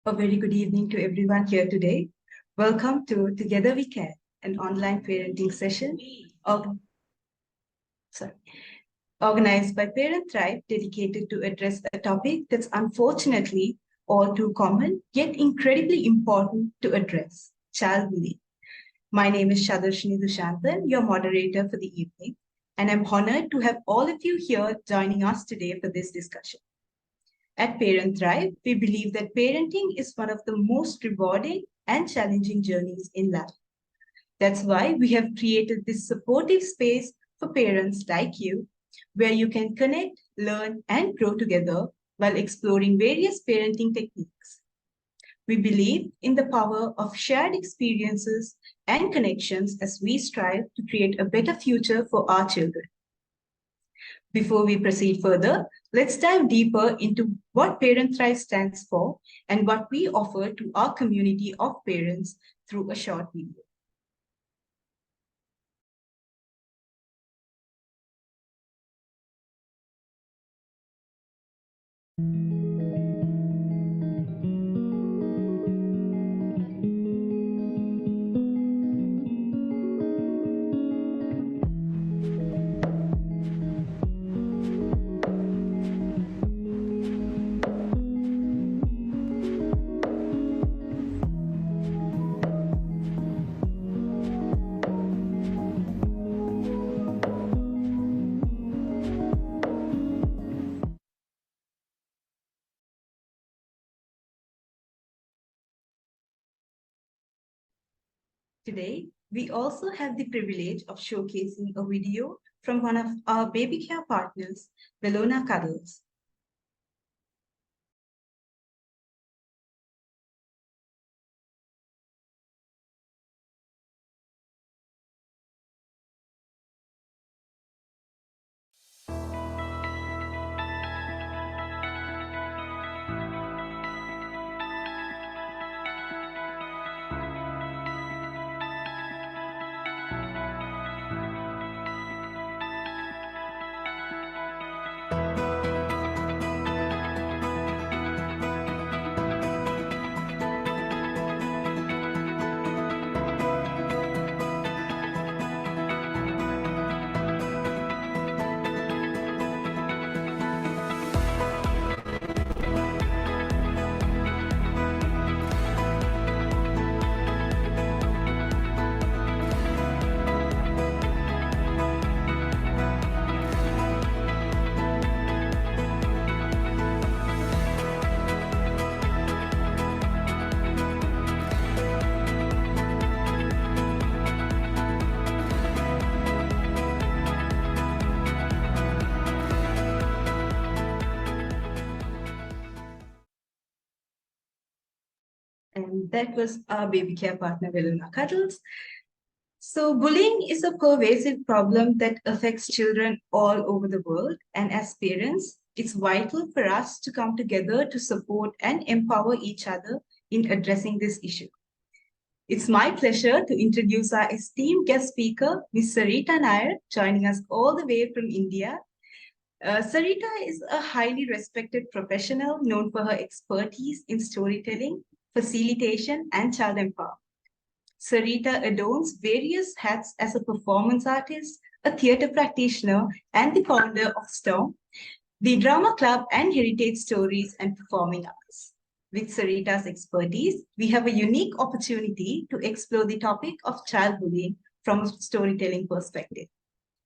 A very good evening to everyone here today. Welcome to Together We Care, an online parenting session org- sorry, organized by Parent Thrive, dedicated to address a topic that's unfortunately all too common, yet incredibly important to address: child bullying. My name is Shadarshini Dushantan, your moderator for the evening, and I'm honored to have all of you here joining us today for this discussion. At Parent Thrive, we believe that parenting is one of the most rewarding and challenging journeys in life. That's why we have created this supportive space for parents like you, where you can connect, learn, and grow together while exploring various parenting techniques. We believe in the power of shared experiences and connections as we strive to create a better future for our children. Before we proceed further, let's dive deeper into what Parent Thrive stands for and what we offer to our community of parents through a short video. Today, we also have the privilege of showcasing a video from one of our baby care partners, Bellona Cuddles. And that was our baby care partner, Bellona Cuddles. So, bullying is a pervasive problem that affects children all over the world. And as parents, it's vital for us to come together to support and empower each other in addressing this issue. It's my pleasure to introduce our esteemed guest speaker, Ms. Sarita Nair, joining us all the way from India. Sarita is a highly respected professional known for her expertise in storytelling, facilitation, and child empowerment. Sarita adorns various hats as a performance artist, a theatre practitioner, and the founder of STORM, the Drama Club and Heritage Stories and Performing Arts. With Sarita's expertise, we have a unique opportunity to explore the topic of child bullying from a storytelling perspective.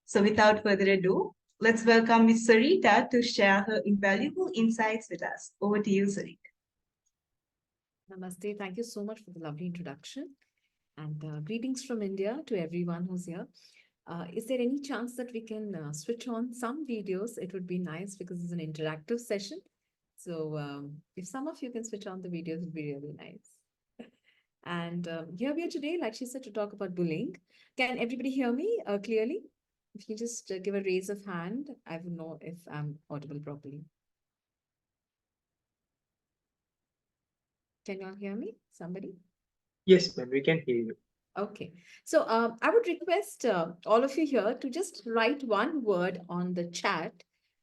So without further ado, let's welcome Ms. Sarita to share her invaluable insights with us. Over to you, Sarita. Namaste. Thank you so much for the lovely introduction. And greetings from India to everyone who's here. Is there any chance that we can switch on some videos? It would be nice because it's an interactive session. So if some of you can switch on the videos, it would be really nice. And here we are today, like she said, to talk about bullying. Can everybody hear me clearly? If you just give a raise of hand, I will know if I'm audible properly. Can you all hear me? Somebody? Yes, ma'am, we can hear you. Okay. So I would request all of you here to just write one word on the chat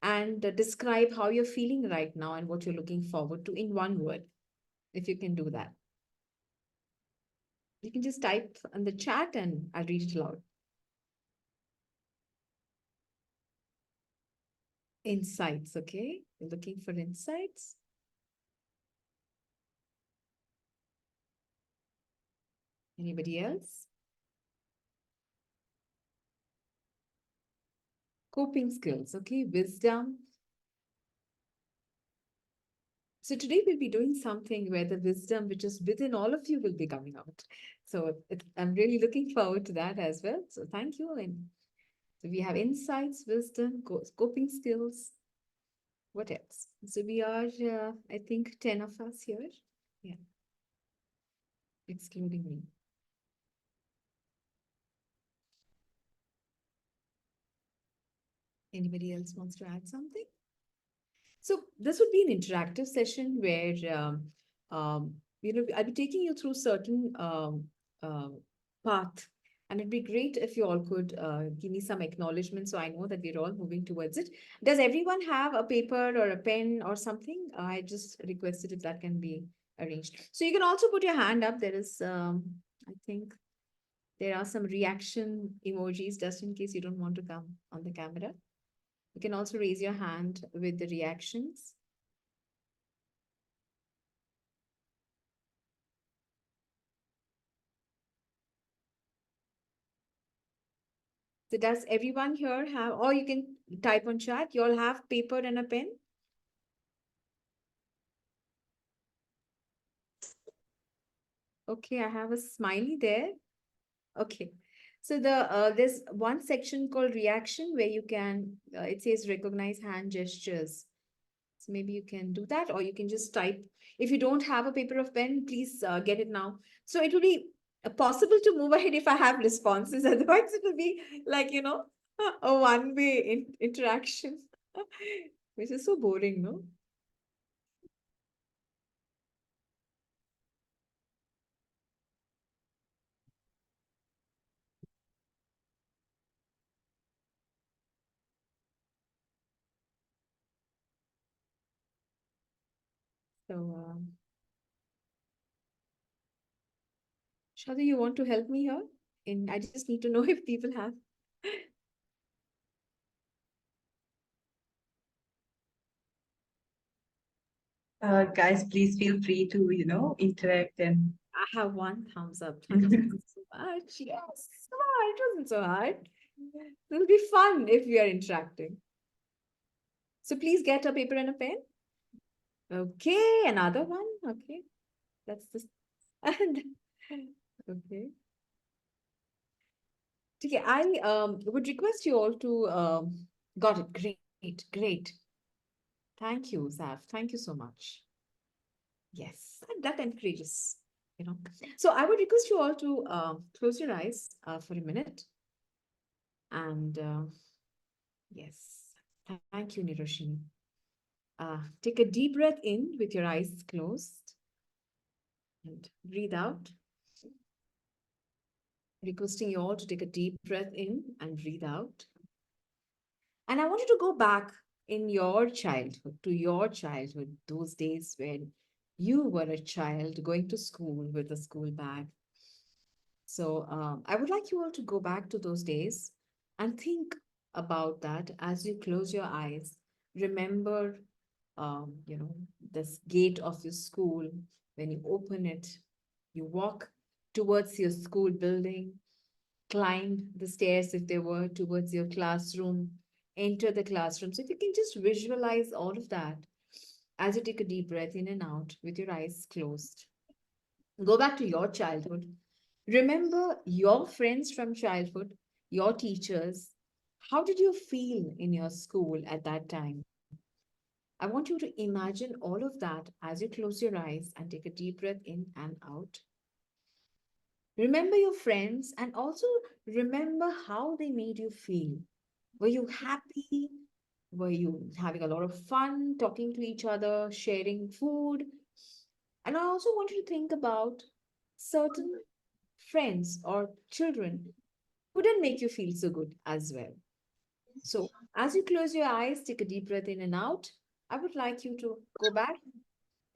and describe how you're feeling right now and what you're looking forward to in one word. if you can do that. You can just type in the chat and I'll read it aloud. Insights, okay? You're looking for insights. Anybody else? Coping skills, okay? Wisdom. So today we'll be doing something where the wisdom which is within all of you will be coming out. So I'm really looking forward to that as well. So thank you. And so we have insights, wisdom, coping skills. What else? So we are, I think, 10 of us here. Yeah. Excluding me. Anybody else wants to add something? So this would be an interactive session where, I'll be taking you through certain path. And it'd be great if you all could give me some acknowledgement so I know that we're all moving towards it. Does everyone have a paper or a pen or something? I just requested if that can be arranged. So you can also put your hand up. There is, I think, there are some reaction emojis just in case you don't want to come on the camera. You can also raise your hand with the reactions. So does everyone here have, or you can type on chat, you all have paper and a pen? Okay, I have a smiley there. Okay. So there's one section called reaction where you can, it says recognize hand gestures. So maybe you can do that, or you can just type. If you don't have a paper or pen, please get it now. So it will be possible to move ahead if I have responses. Otherwise, it will be like, a one-way interaction, which is so boring, no? So, Shadi, you want to help me here? I just need to know if people have. Guys, please feel free to, interact and I have one thumbs up. Thank you so much. Yes. Come on, it wasn't so hard. It'll be fun if we are interacting. So please get a paper and a pen. Okay, another one. Okay, that's this. And okay. Okay, I would request you all to got it. Great, great. Thank you, Zaf. Thank you so much. Yes, that encourages, So I would request you all to close your eyes for a minute. And yes, thank you, Niroshini. Take a deep breath in with your eyes closed and breathe out. Requesting you all to take a deep breath in and breathe out. And I want you to go back in your childhood, to your childhood, those days when you were a child going to school with a school bag. So I would like you all to go back to those days and think about that as you close your eyes. Remember, this gate of your school. When you open it, you walk towards your school building, climb the stairs if there were towards your classroom, enter the classroom. So if you can just visualize all of that as you take a deep breath in and out with your eyes closed. Go back to your childhood. Remember your friends from childhood, your teachers. How did you feel in your school at that time? I want you to imagine all of that as you close your eyes and take a deep breath in and out. Remember your friends and also remember how they made you feel. Were you happy? Were you having a lot of fun talking to each other, sharing food? And I also want you to think about certain friends or children who didn't make you feel so good as well. So, as you close your eyes, take a deep breath in and out. I would like you to go back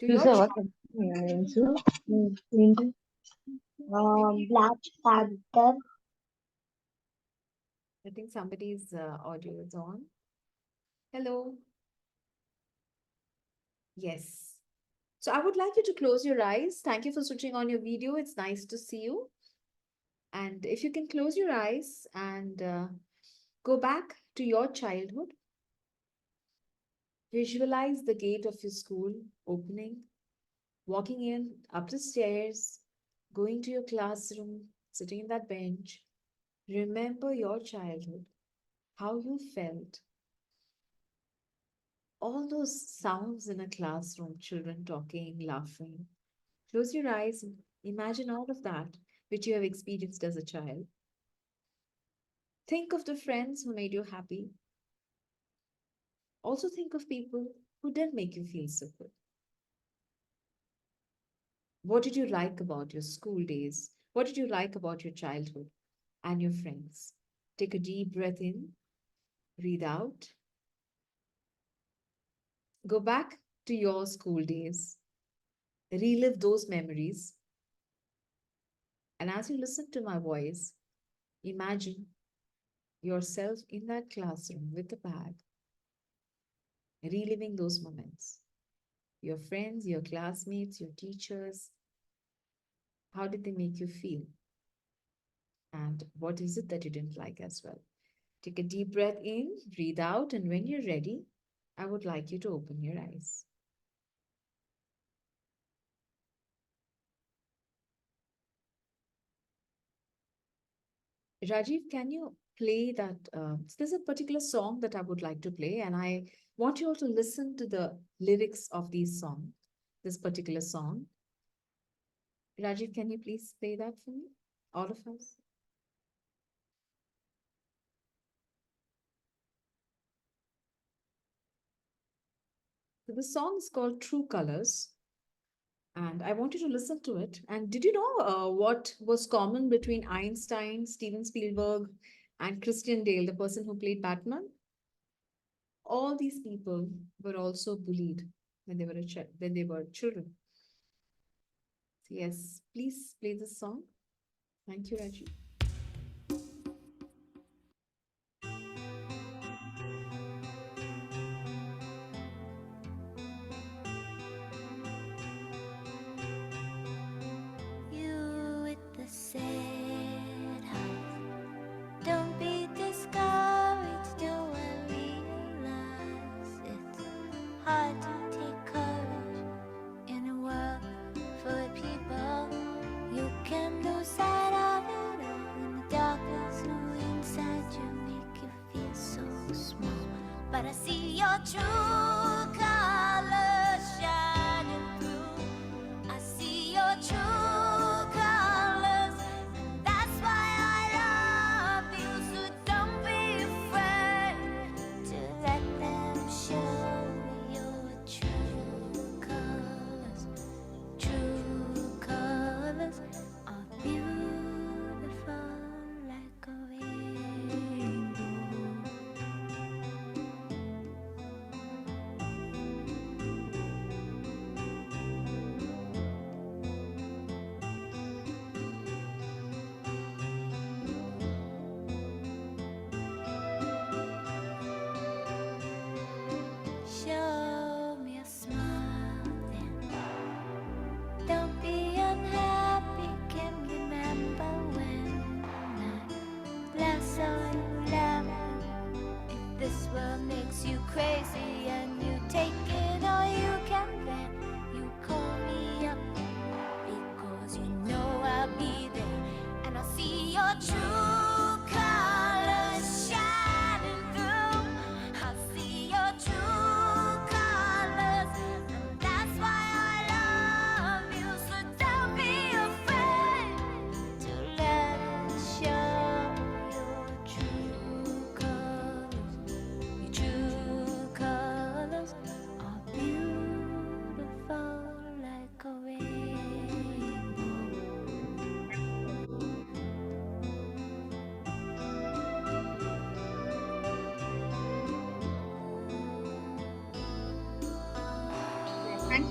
to your childhood. Enzo, Linda, Black Panther, I think somebody's audio is on. Hello. Yes. So I would like you to close your eyes. Thank you for switching on your video. It's nice to see you. And if you can close your eyes and go back to your childhood, visualize the gate of your school opening, walking in up the stairs, going to your classroom, sitting in that bench. Remember your childhood, how you felt, all those sounds in a classroom, children talking, laughing. Close your eyes and imagine all of that which you have experienced as a child. Think of the friends who made you happy. Also think of people who didn't make you feel so good. What did you like about your school days? What did you like about your childhood and your friends? Take a deep breath in, breathe out. Go back to your school days, relive those memories. And as you listen to my voice, imagine yourself in that classroom with a bag, reliving those moments. Your friends, your classmates, your teachers, how did they make you feel? And what is it that you didn't like as well? Take a deep breath in, breathe out, and when you're ready, I would like you to open your eyes. Rajiv, can you play that? There's a particular song that I would like to play, and I want you all to listen to the lyrics of this particular song. Rajiv, can you please play that for me? All of us? So the song is called True Colors, and I want you to listen to it. And did you know what was common between Einstein, Steven Spielberg, and Christian Dale, the person who played Batman? All these people were also bullied when they were when they were children. So yes, please play this song. Thank you, Rajiv. You with the sad heart, don't be discouraged. Do I realize it's hard to take courage in a world full of people? You can lose sight of it all in the darkness. Who inside you make you feel so small? But I see your true colors shining through. I see your true colors, and that's why I love you. So don't be afraid to let them show your true colors. True colors are beautiful like a rainbow.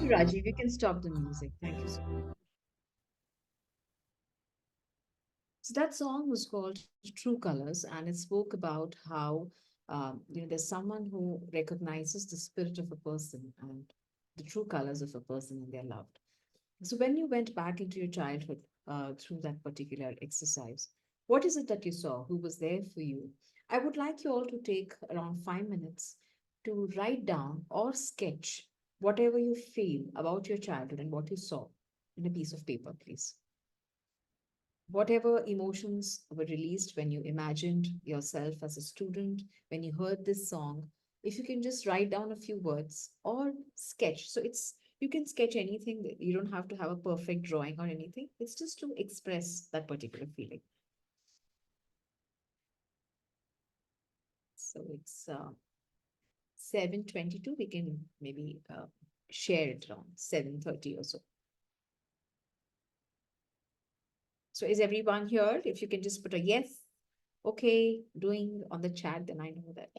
you, Rajiv. You can stop the music. Thank you so much. So that song was called True Colors, and it spoke about how there's someone who recognizes the spirit of a person and the true colors of a person and they're loved. So when you went back into your childhood through that particular exercise, what is it that you saw? Who was there for you? I would like you all to take around 5 minutes to write down or sketch whatever you feel about your childhood and what you saw in a piece of paper, please. Whatever emotions were released when you imagined yourself as a student, when you heard this song, if you can just write down a few words or sketch. So it's you can sketch anything. You don't have to have a perfect drawing or anything. It's just to express that particular feeling. So it's 7:22. We can maybe share it around 7:30 or so. So is everyone here? If you can just put a yes, okay, doing on the chat, then I know that.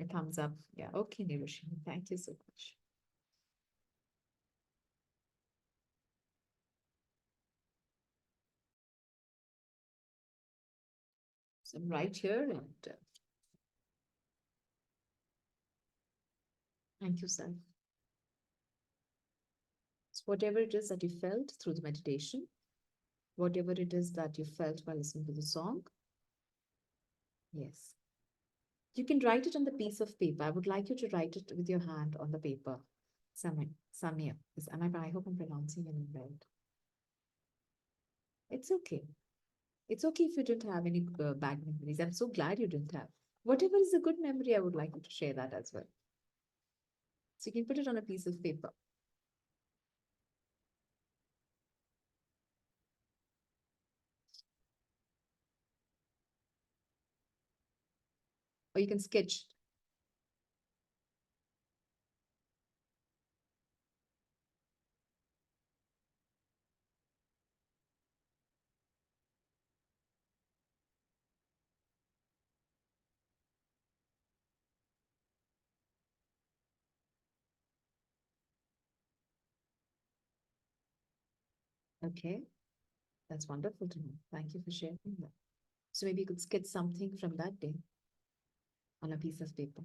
A thumbs up. Yeah. Okay, Nirushini. Thank you so much. So I'm right here and thank you, sir. So whatever it is that you felt through the meditation, whatever it is that you felt while listening to the song, yes. You can write it on the piece of paper. I would like you to write it with your hand on the paper. Samir. I hope I'm pronouncing your name right. It's okay. It's okay if you didn't have any bad memories. I'm so glad you didn't have. Whatever is a good memory, I would like you to share that as well. So you can put it on a piece of paper. Or you can sketch. Okay. That's wonderful to know. Thank you for sharing that. So maybe you could sketch something from that day on a piece of paper.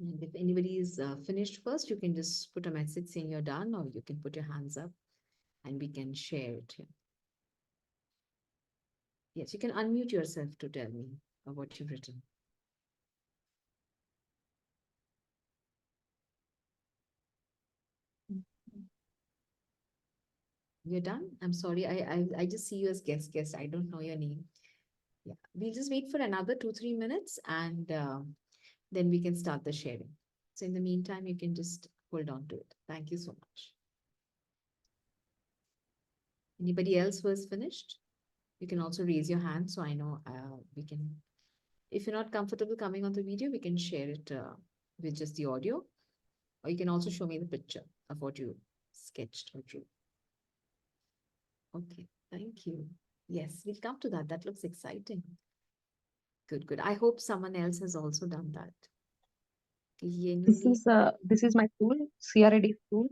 And if anybody is finished first, you can just put a message saying you're done, or you can put your hands up and we can share it here. Yes, you can unmute yourself to tell me what you've written. You're done? I'm sorry. I just see you as guest. I don't know your name. Yeah. We'll just wait for another 2-3 minutes and then we can start the sharing. So in the meantime, you can just hold on to it. Thank you so much. Anybody else who has finished? You can also raise your hand so I know we can. If you're not comfortable coming on the video, we can share it with just the audio. Or you can also show me the picture of what you sketched or drew. Okay, thank you. Yes, we'll come to that. That looks exciting. Good. I hope someone else has also done that. This is my school, CRAD school.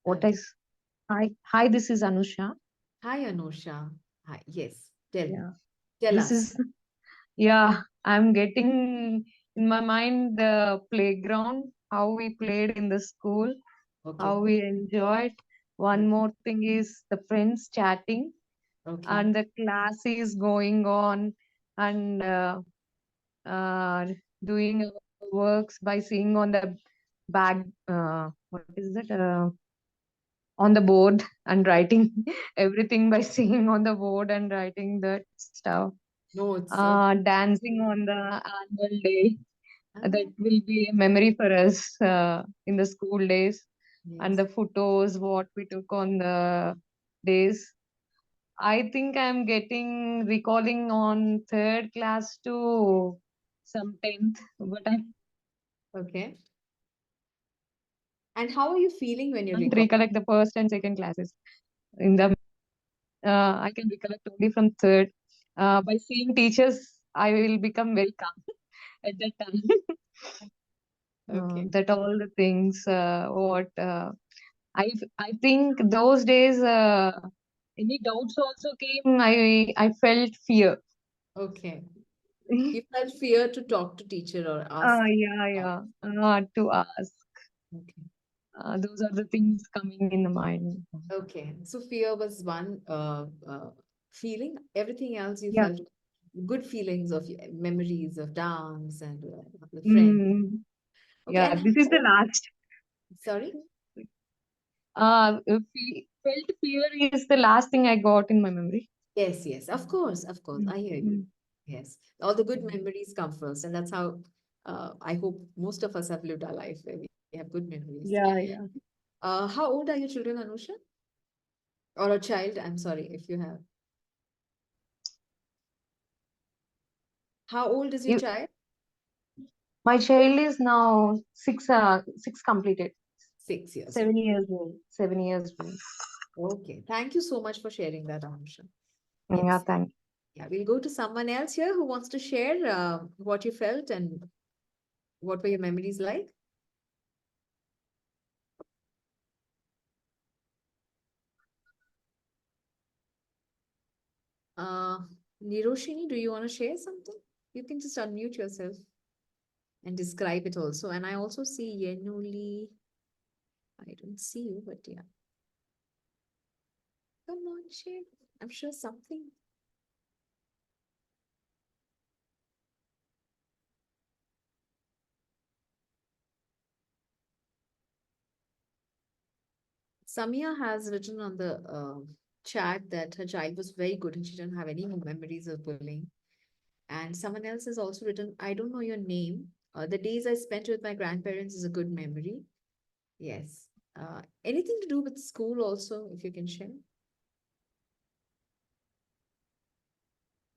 What Okay. is hi, this is Anusha. Hi, Anusha. Hi. Yes, tell me. Yeah. Tell This us. is I'm getting in my mind the playground, how we played in the school, Okay. how we enjoyed. One more thing is the friends chatting Okay. and the class is going on and doing our works by seeing on the back, what is that? On the board and writing everything by seeing on the board and writing that stuff. No, it's so Dancing on the annual day. ah, That will be a memory for us in the school days. And yes. the photos, what we took on the days. I think I'm getting recalling on third class to some 10th, but I Okay. And how are you feeling when you can't recall? recollect the first and second classes. In the I can recollect only from third. By seeing teachers, I will become very calm at that time. Okay. That all the things what I think those days any doubts also came. I felt fear. Okay. You felt fear to talk to teacher or ask. Yeah, help. yeah. To ask. Okay. Those are the things coming in the mind. Okay. So fear was one feeling. Everything else you Yeah. felt good feelings of memories of dance and the friend. Mm, Okay. yeah, And this is the last. sorry. Felt fear is the last thing I got in my memory. Yes, yes. Of course, of course. Mm, I hear you. mm, Yes. All the good mm. memories come first, and that's how I hope most of us have lived our life where we have good memories. Yeah, yeah. How old are your children, Anusha? Or a child? I'm sorry if you have. How old is your You, child? my child is now six completed. 6 years old. 7 years old. 7 years old. Okay. Thank you so much for sharing that, Anusha. Yeah, Yes. thank Yeah, we'll go to someone else here who wants to share what you felt and what were your memories like. Uh, Niroshini, do you want to share something? You can just unmute yourself and describe it also. And I also see Yenuli. I don't see you, but yeah. Come on, share. I'm sure something. Samia has written on the chat that her child was very good and she didn't have any memories of bullying. And someone else has also written, I don't know your name. The days I spent with my grandparents is a good memory. Yes. Anything to do with school also, if you can share?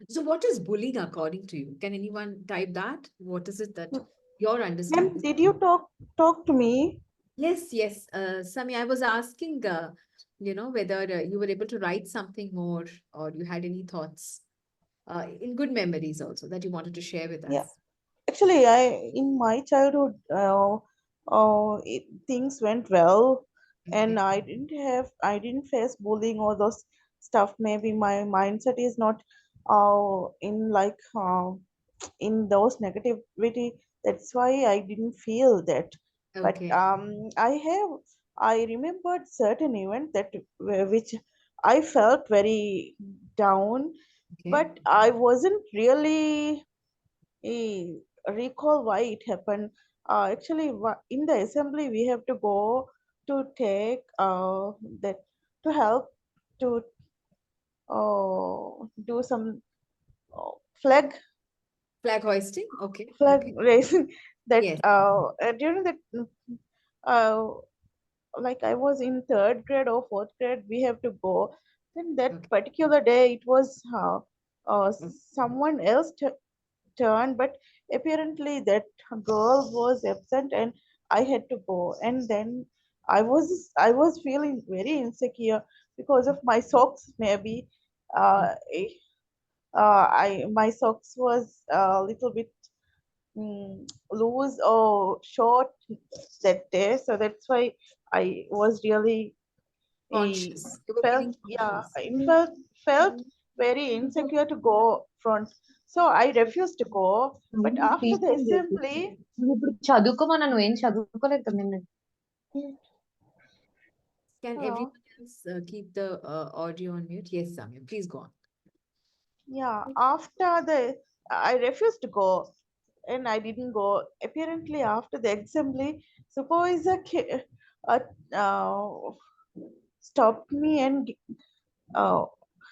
So, what is bullying according to you? Can anyone type that? What is it that your Ma'am, understanding? did you talk to me? Yes, yes. Sami, I was asking, whether you were able to write something more or you had any thoughts in good memories also that you wanted to share with Yeah. us. Actually, I in my childhood, things went well, Okay. and I didn't face bullying or those stuff. Maybe my mindset is not, in like, in those negativity. That's why I didn't feel that. But Okay. I remembered certain event that which I felt very down, Okay. but I wasn't really eh, recall why it happened. Actually, in the assembly, we have to go to take that to help to do some flag Flag hoisting. Okay. flag Okay. raising. That Yes. during that, uh, like I was in third grade or fourth grade, we have to go. Then that Okay. particular day, it was Okay. someone else turn, but apparently that girl was absent and I had to go. And then I was feeling very insecure because of my socks. Maybe eh, I my socks was a little bit loose or short that day, so that's why I was really Conscious. You were felt, feeling yeah, conscious. I felt very insecure to go front, so I refused to go. But after the assembly, నువ్వు ఇప్పుడు చదువుకోమన్నా నువ్వేం చదువుకోలేదు కదా నిన్న. Can uh, everyone else keep the audio on mute? Yes, Samia, please go on. yeah, after the I refused to go. and I didn't go. Apparently, after the assembly, supervisor uh, uh, stopped me and uh,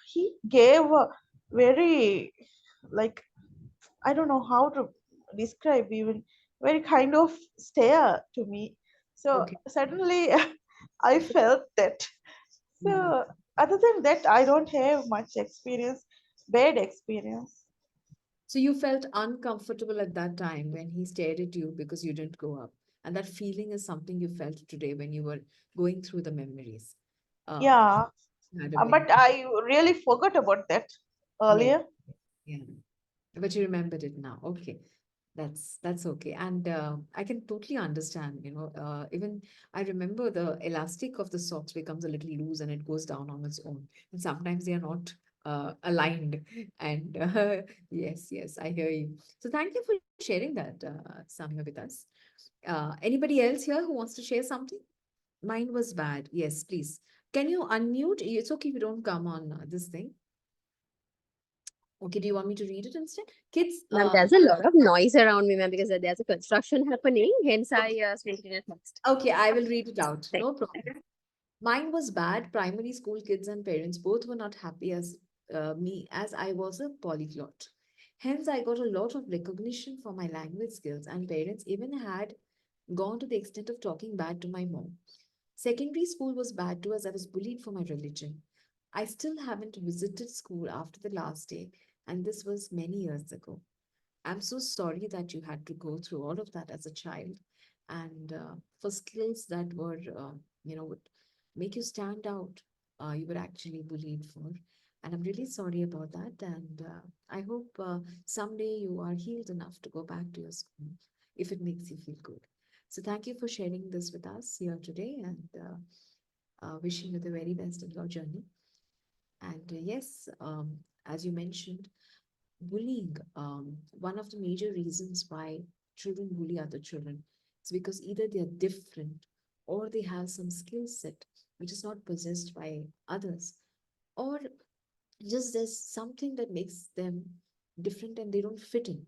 he gave a very, like, I don't know how to describe, even very kind of stare to me. So Okay. suddenly I felt that. Mhm. So other than that, I don't have much experience, bad experience. So you felt uncomfortable at that time when he stared at you because you didn't go up. And that feeling is something you felt today when you were going through the memories. Uh, Yeah, had a very, but I really forgot about that yeah, earlier. yeah. But you remembered it now. Okay. That's okay. And I can totally understand, even I remember the elastic of the socks becomes a little loose and it goes down on its own. And sometimes they are not aligned. And yes, yes, I hear you. So thank you for sharing that, Samia, with us. Anybody else here who wants to share something? Mine was bad. Yes, please. Can you unmute? It's okay if you don't come on this thing. Okay, do you want me to read it instead? Kids, Ma'am, there's a lot of noise around me, ma'am, because there's a construction happening. Hence, I stated it next. okay, I will read it out. Thank No problem. Mine was bad. Primary school kids and parents both were not happy as me as I was a polyglot. Hence, I got a lot of recognition for my language skills, and parents even had gone to the extent of talking bad to my mom. Secondary school was bad too, as I was bullied for my religion. I still haven't visited school after the last day, and this was many years ago. I'm so sorry that you had to go through all of that as a child, and for skills that were, would make you stand out, you were actually bullied for. And I'm really sorry about that. And I hope someday you are healed enough to go back to your school if it makes you feel good. So thank you for sharing this with us here today, and wishing you the very best in your journey. And yes, as you mentioned, bullying, one of the major reasons why children bully other children is because either they are different or they have some skill set which is not possessed by others, or just there's something that makes them different and they don't fit in,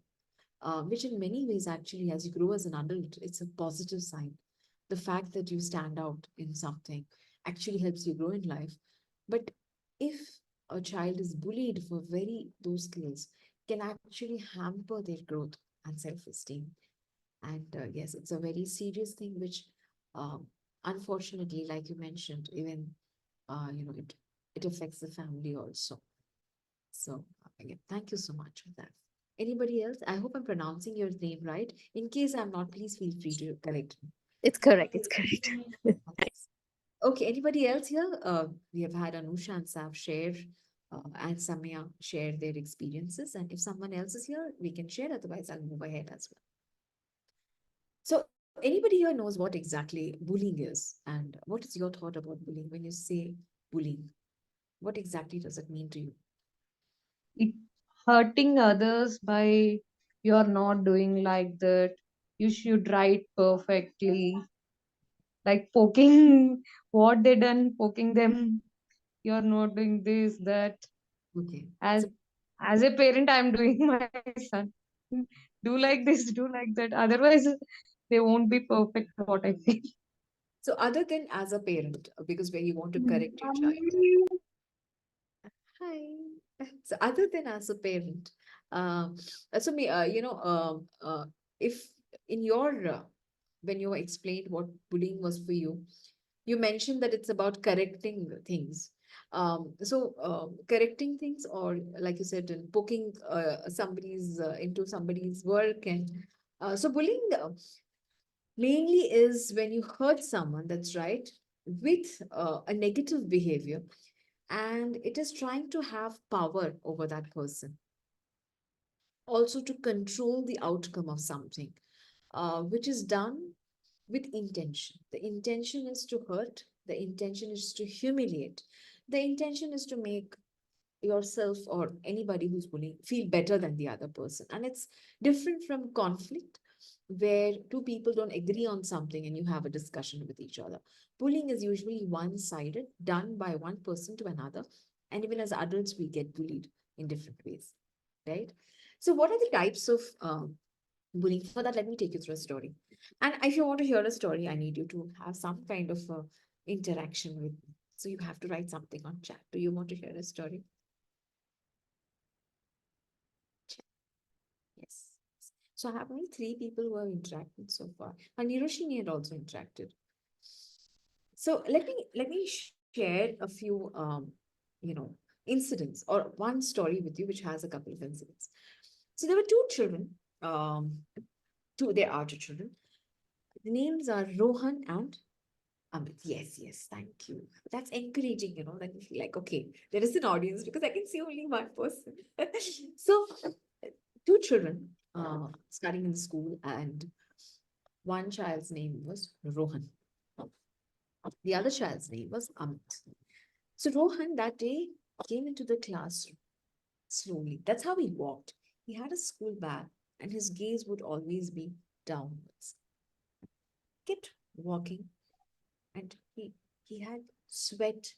which in many ways, actually, as you grow as an adult, it's a positive sign. The fact that you stand out in something actually helps you grow in life. But if a child is bullied for very those skills, can actually hamper their growth and self-esteem. And yes, it's a very serious thing, which unfortunately, like you mentioned, even it affects the family also. So again, thank you so much for that. Anybody else? I hope I'm pronouncing your name right. In case I'm not, please feel free to correct me. It's correct. It's correct. Okay, anybody else here? We have had Anusha and Sav share and Samya share their experiences. And if someone else is here, we can share. Otherwise, I'll move ahead as well. So anybody here knows what exactly bullying is? And what is your thought about bullying? When you say bullying, what exactly does it mean to you? It hurting others by you're not doing like that. You should write perfectly. Like poking what they done, poking them. You're not doing this, that. Okay. As So as a parent, I'm doing my son. Do like this, do like that. Otherwise, they won't be perfect, what I feel. So other than as a parent, because where you want to correct your child. Hi. So other than as a parent, so me, if in your when you explained what bullying was for you, you mentioned that it's about correcting things. Correcting things, or like you said, in poking somebody's into somebody's work, and so bullying mainly is when you hurt someone, that's right, with a negative behavior, and it is trying to have power over that person, also to control the outcome of something, which is done with intention. The intention is to hurt, the intention is to humiliate, the intention is to make yourself or anybody who's bullying feel better than the other person. And it's different from conflict, where two people don't agree on something and you have a discussion with each other. Bullying is usually one-sided, done by one person to another. And even as adults, we get bullied in different ways, right? So what are the types of bullying. For that, let me take you through a story. And if you want to hear a story, I need you to have some kind of interaction with me. So you have to write something on chat. Do you want to hear a story? Chat. Yes. So I have only 3 people who have interacted so far. And Niroshini had also interacted. So let me share a few you know incidents or one story with you which has a couple of incidents. So there were 2 children. There are 2 children. The names are Rohan and Amit. Yes, yes, thank you. That's encouraging, that you feel like, okay, there is an audience because I can see only one person. So, 2 children studying in school, and one child's name was Rohan. The other child's name was Amit. So, Rohan that day came into the classroom slowly. That's how he walked. He had a school bag, and his gaze would always be downwards. Kept walking, and he had sweat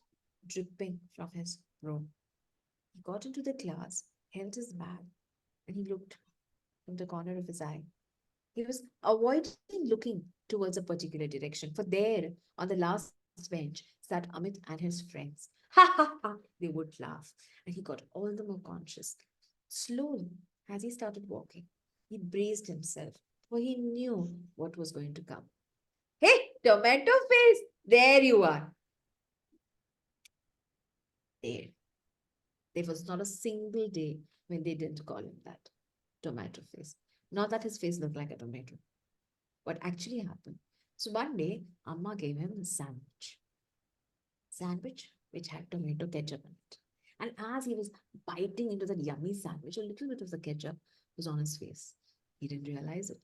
dripping from his brow. He got into the class, held his bag, and he looked from the corner of his eye. He was avoiding looking towards a particular direction, for there, on the last bench, sat Amit and his friends. Ha ha ha! They would laugh, and he got all the more conscious. Slowly, as he started walking, he braced himself, for he knew what was going to come. Hey, tomato face! There you are. There. There was not a single day when they didn't call him that. Tomato face. Not that his face looked like a tomato. What actually happened? So one day, Amma gave him a sandwich. Sandwich which had tomato ketchup in it. And as he was biting into that yummy sandwich, a little bit of the ketchup was on his face. He didn't realize it.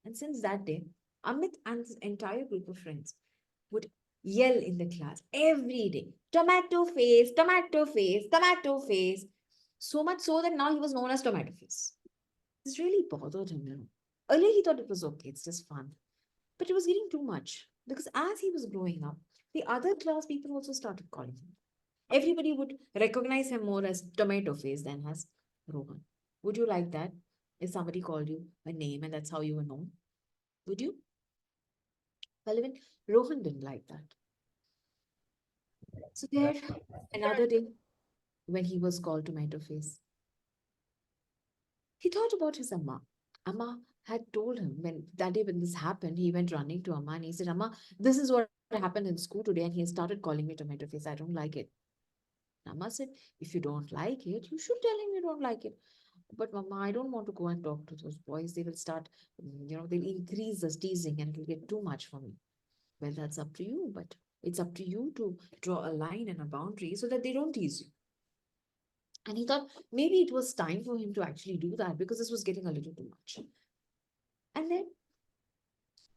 And since that day, Amit and his entire group of friends would yell in the class every day, tomato face, tomato face, tomato face. So much so that now he was known as tomato face. This really bothered him. Earlier he thought it was okay, it's just fun. But it was getting too much because as he was growing up, the other class people also started calling him. Everybody would recognize him more as tomato face than as Rohan. Would you like that? If somebody called you a name and that's how you were known? Would you? Well, even Rohan didn't like that. So there, another day, when he was called Tomato Face, he thought about his Amma. Amma had told him when that day when this happened, he went running to Amma and he said, Amma, this is what happened in school today. And he started calling me Tomato Face. I don't like it. Amma said, if you don't like it, you should tell him you don't like it. But Mama, I don't want to go and talk to those boys. They will start, they'll increase the teasing and it will get too much for me. Well, that's up to you, but it's up to you to draw a line and a boundary so that they don't tease you. And he thought maybe it was time for him to actually do that because this was getting a little too much. And then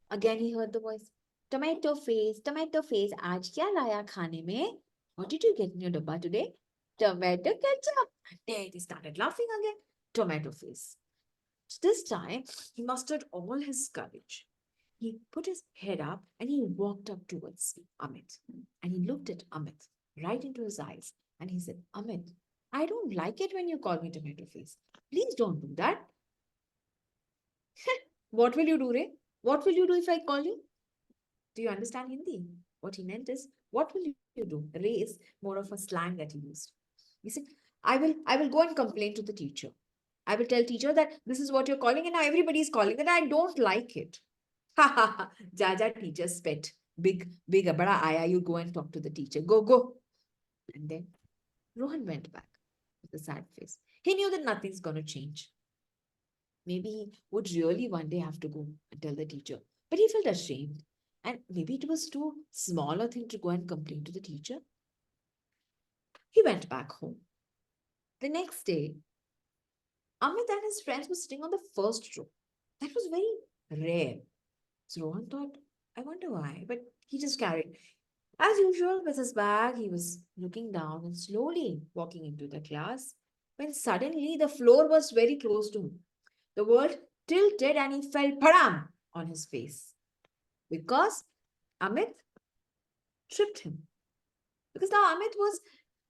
again he heard the voice, tomato face, aaj kya laya khane mein? What did you get in your dabba today? Tomato ketchup. And there they started laughing again. Tomato face. So this time he mustered all his courage. He put his head up and he walked up towards Amit. And he looked at Amit right into his eyes. And he said, Amit, I don't like it when you call me tomato face. Please don't do that. What will you do, Ray? What will you do if I call you? Do you understand Hindi? What he meant is, what will you do? Ray is more of a slang that he used. He said, I will go and complain to the teacher. I will tell teacher that this is what you're calling and now everybody is calling that I don't like it. Ha ha ha. Jaja teacher's pet. Big, bada aya. You go and talk to the teacher. Go. And then Rohan went back with a sad face. He knew that nothing's going to change. Maybe he would really one day have to go and tell the teacher. But he felt ashamed. And maybe it was too small a thing to go and complain to the teacher. He went back home. The next day, Amit and his friends were sitting on the first row. That was very rare. So Rohan thought, I wonder why, but he just carried. As usual, with his bag, he was looking down and slowly walking into the class when suddenly the floor was very close to him. The world tilted and he fell padam on his face because Amit tripped him. Because now Amit was,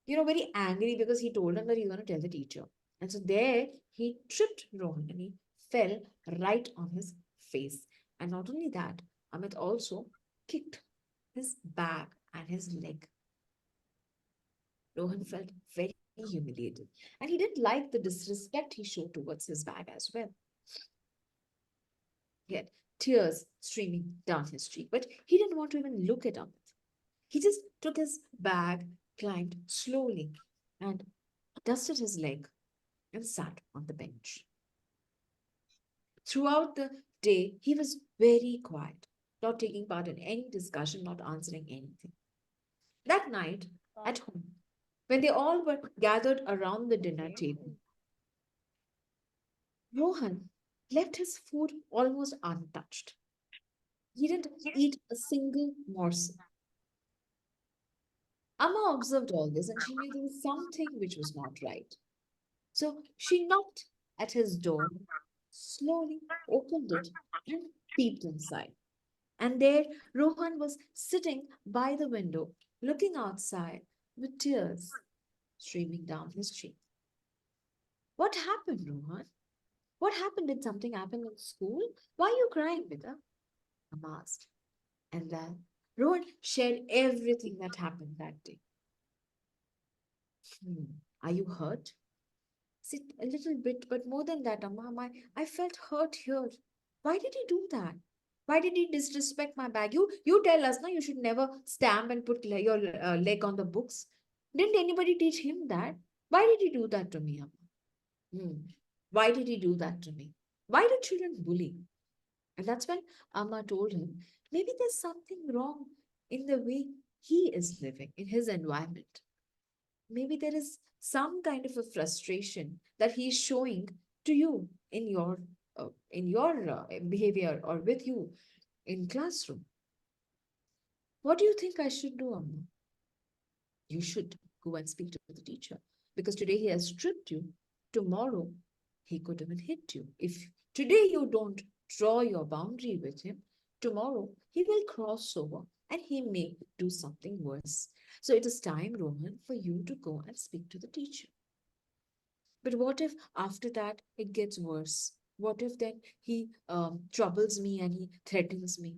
very angry because he told him that he's going to tell the teacher. And so there he tripped Rohan and he fell right on his face. And not only that, Amit also kicked his bag and his leg. Rohan felt very humiliated, and he didn't like the disrespect he showed towards his bag as well. He had tears streaming down his cheek, but he didn't want to even look at Amit. He just took his bag, climbed slowly, and dusted his leg and sat on the bench. Throughout the day, he was very quiet, not taking part in any discussion, not answering anything. That night, at home, when they all were gathered around the dinner table, Rohan left his food almost untouched. He didn't eat a single morsel. Amma observed all this and she knew there was something which was not right. So she knocked at his door, slowly opened it, and peeped inside. And there Rohan was sitting by the window, looking outside with tears streaming down his cheek. What happened, Rohan? What happened? Did something happen in school? Why are you crying, Vida? Amma asked. And then Rohan shared everything that happened that day. Are you hurt? Sit a little bit, but more than that, Amma, I felt hurt here. Why did he do that? Why did he disrespect my bag? You tell us, now you should never stamp and put your leg on the books. Didn't anybody teach him that? Why did he do that to me, Amma? Why did he do that to me? Why do children bully? And that's when Amma told him, maybe there's something wrong in the way he is living, in his environment. Maybe there is some kind of a frustration that he's showing to you in your behavior or with you in classroom. What do you think I should do, Amma? You should go and speak to the teacher because today he has stripped you. Tomorrow he could even hit you. If today you don't draw your boundary with him, tomorrow he will cross over and he may do something worse. So it is time, Rohan, for you to go and speak to the teacher. But what if after that it gets worse? What if then he troubles me and he threatens me?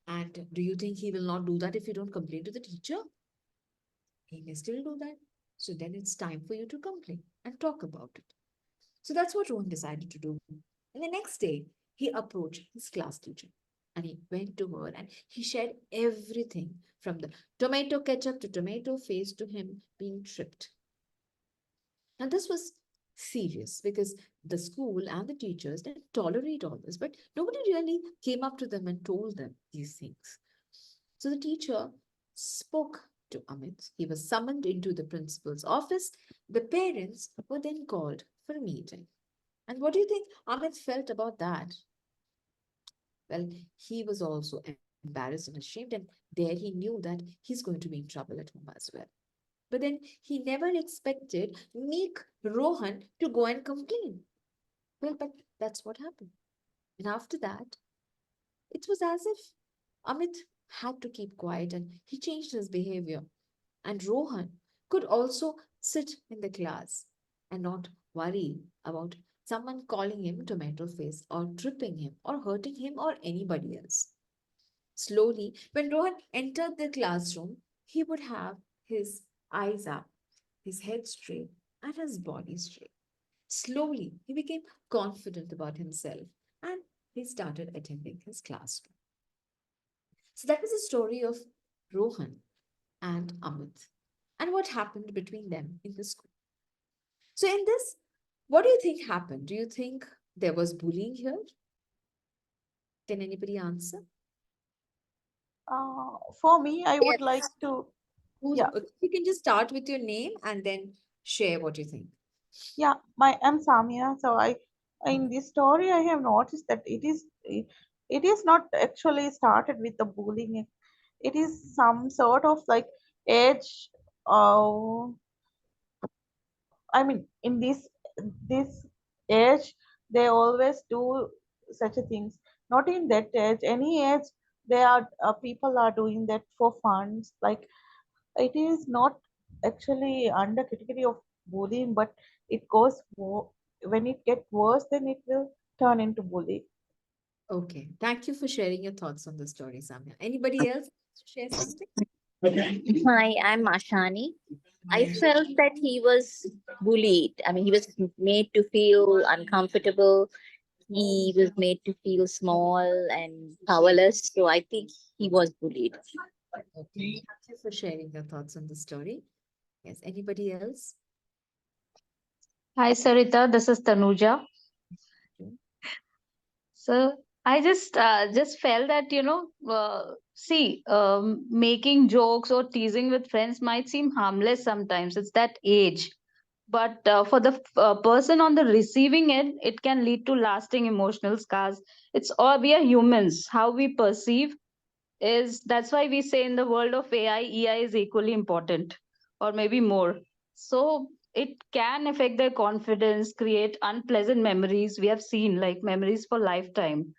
And do you think he will not do that if you don't complain to the teacher? He may still do that. So then it's time for you to complain and talk about it. So that's what Rohan decided to do. And the next day, he approached his class teacher and he went to her and he shared everything from the tomato ketchup to tomato face to him being tripped. Now, this was serious because the school and the teachers didn't tolerate all this, but nobody really came up to them and told them these things. So the teacher spoke to Amit. He was summoned into the principal's office. The parents were then called for a meeting. And what do you think Amit felt about that? Well, he was also embarrassed and ashamed, and there he knew that he's going to be in trouble at home as well. But then he never expected meek Rohan to go and complain. Well, but that's what happened. And after that, it was as if Amit had to keep quiet and he changed his behavior. And Rohan could also sit in the class and not worry about someone calling him tomato face or tripping him or hurting him or anybody else. Slowly, when Rohan entered the classroom, he would have his eyes up, his head straight, and his body straight. Slowly, he became confident about himself and he started attending his classroom. So that was the story of Rohan and Amit and what happened between them in the school. So, in this, what do you think happened? Do you think there was bullying here? Can anybody answer? For me, I would like Yes. to, yeah, You can just start with your name and then share what you think. yeah, I'm Samia. So in this story, I have noticed that it is not actually started with the bullying. It is some sort of like age, uh, I mean, in this age, they always do such a things. Not in that age, any age, they are people are doing that for fun. Like it is not actually under category of bullying, but it goes when it get worse, then it will turn into bully. Okay, thank you for sharing your thoughts on the story, Samya. Anybody else to share something? Hi, I'm Ashani. I felt that he was bullied. I mean, he was made to feel uncomfortable. He was made to feel small and powerless. So I think he was bullied. Okay, thank you for sharing your thoughts on the story. Yes, anybody else? Hi, Sarita. This is Tanuja. Okay. So I just felt that, making jokes or teasing with friends might seem harmless sometimes. It's that age. But for the person on the receiving end, it can lead to lasting emotional scars. It's all, we are humans. How we perceive is, that's why we say in the world of AI, EI is equally important, or maybe more. So it can affect their confidence, create unpleasant memories. We have seen like memories for lifetime.